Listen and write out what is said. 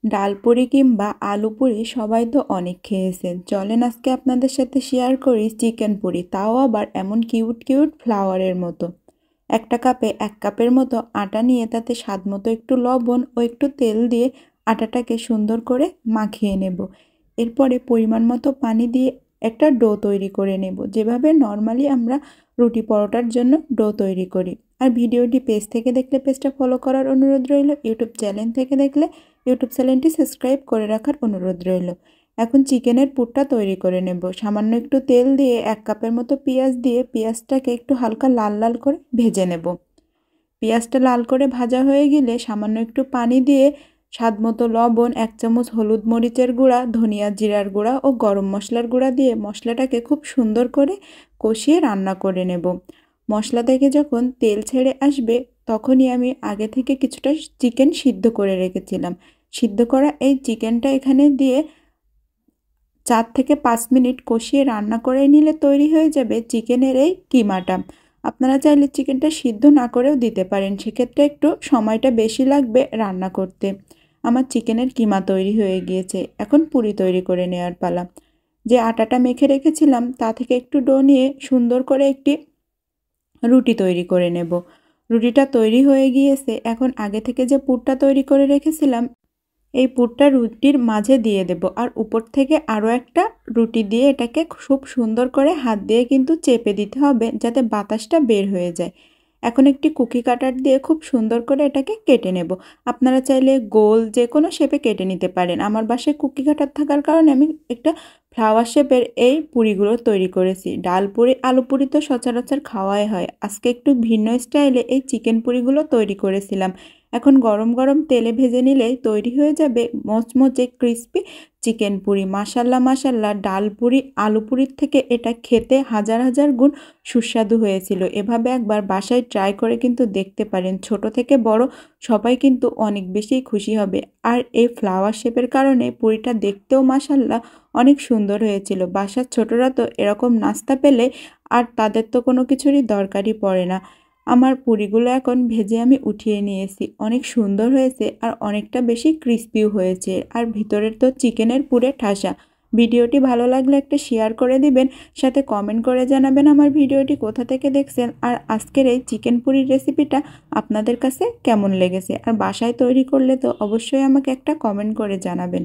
ডাল পুরি কিংবা আলু পুরি সবাই তো অনেক খেয়েছেন। চলেন আজকে আপনাদের সাথে শেয়ার করি চিকেন পুরি, তাও আবার এমন কিউট কিউট ফ্লাওয়ারের মতো। একটা কাপে 1 কাপের মতো আটা নিয়ে তাতে স্বাদ মতো একটু লবণ ও একটু তেল দিয়ে আটাটাকে সুন্দর করে মাখিয়ে নেব। এরপরে পরিমাণ মতো পানি দিয়ে একটা ডো তৈরি করে নেব, যেভাবে নর্মালি আমরা রুটি পরোটার জন্য ডো তৈরি করি। আর ভিডিওটি পেজ থেকে দেখলে পেজটা ফলো করার অনুরোধ রইল, ইউটিউব চ্যানেল থেকে দেখলে ইউটিউব চ্যানেলটি সাবস্ক্রাইব করে রাখার অনুরোধ রইল। এখন চিকেনের পুরটা তৈরি করে নেব। সামান্য একটু তেল দিয়ে 1 কাপের মতো পেঁয়াজ দিয়ে পেঁয়াজটাকে একটু হালকা লাল লাল করে ভেজে নেব। পেঁয়াজটা লাল করে ভাজা হয়ে গেলে সামান্য একটু পানি দিয়ে স্বাদ মতো লবণ, 1 চামচ হলুদ মরিচের গুঁড়া, ধনিয়া জিরার গুঁড়া ও গরম মশলার গুঁড়া দিয়ে মশলাটাকে খুব সুন্দর করে কষিয়ে রান্না করে নেব। মশলা থেকে যখন তেল ছেড়ে আসবে তখনই আমি আগে থেকে কিছুটা চিকেন সিদ্ধ করে রেখেছিলাম। সিদ্ধ করা এই চিকেনটা এখানে দিয়ে 4 থেকে 5 মিনিট কষিয়ে রান্না করে নিলে তৈরি হয়ে যাবে চিকেনের এই কিমাটা। আপনারা চাইলে চিকেনটা সিদ্ধ না করেও দিতে পারেন, সেক্ষেত্রে একটু সময়টা বেশি লাগবে রান্না করতে। আমার চিকেনের কিমা তৈরি হয়ে গিয়েছে, এখন পুরি তৈরি করে নেওয়ার পালা। যে আটাটা মেখে রেখেছিলাম তা থেকে একটু ডো নিয়ে সুন্দর করে একটি রুটি তৈরি করে নেব। রুটিটা তৈরি হয়ে গিয়েছে, এখন আগে থেকে যে পুরটা তৈরি করে রেখেছিলাম এই পুরটা রুটির মাঝে দিয়ে দেব, আর উপর থেকে আরও একটা রুটি দিয়ে এটাকে খুব সুন্দর করে হাত দিয়ে কিন্তু চেপে দিতে হবে যাতে বাতাসটা বের হয়ে যায়। এখন একটি কুকি কাটার দিয়ে খুব সুন্দর করে এটাকে কেটে নেব। আপনারা চাইলে গোল যে কোনো শেপে কেটে নিতে পারেন। আমার বাসায় কুকি কাটার থাকার কারণে আমি একটা ফ্লাওয়ার শেপের এই পুরিগুলো তৈরি করেছি। ডাল পুরি আলু পুরি তো সচরাচর খাওয়াই হয়, আজকে একটু ভিন্ন স্টাইলে এই চিকেন পুরিগুলো তৈরি করেছিলাম। এখন গরম গরম তেলে ভেজে নিলেই তৈরি হয়ে যাবে মচমচে ক্রিস্পি চিকেন পুরি। মাশাল্লাহ মাশাল্লাহ, ডাল পুরি আলু পুরির থেকে এটা খেতে হাজার হাজার গুণ সুস্বাদু হয়েছিল। এভাবে একবার বাসায় ট্রাই করে কিন্তু দেখতে পারেন, ছোট থেকে বড় সবাই কিন্তু অনেক বেশি খুশি হবে। আর এই ফ্লাওয়ার শেপের কারণে পুরিটা দেখতেও মাশাল্লাহ অনেক সুন্দর হয়েছিল। বাসার ছোটরা তো এরকম নাস্তা পেলে আর তাদের তো কোনো কিছুরই দরকারই পড়ে না। আমার পুরিগুলো এখন ভেজে আমি উঠিয়ে নিয়েছি, অনেক সুন্দর হয়েছে আর অনেকটা বেশি ক্রিস্পিও হয়েছে, আর ভিতরের তো চিকেনের পুরে ঠাসা। ভিডিওটি ভালো লাগলে একটা শেয়ার করে দিবেন, সাথে কমেন্ট করে জানাবেন আমার ভিডিওটি কোথা থেকে দেখছেন, আর আজকের এই চিকেন পুরির রেসিপিটা আপনাদের কাছে কেমন লেগেছে। আর বাসায় তৈরি করলে তো অবশ্যই আমাকে একটা কমেন্ট করে জানাবেন।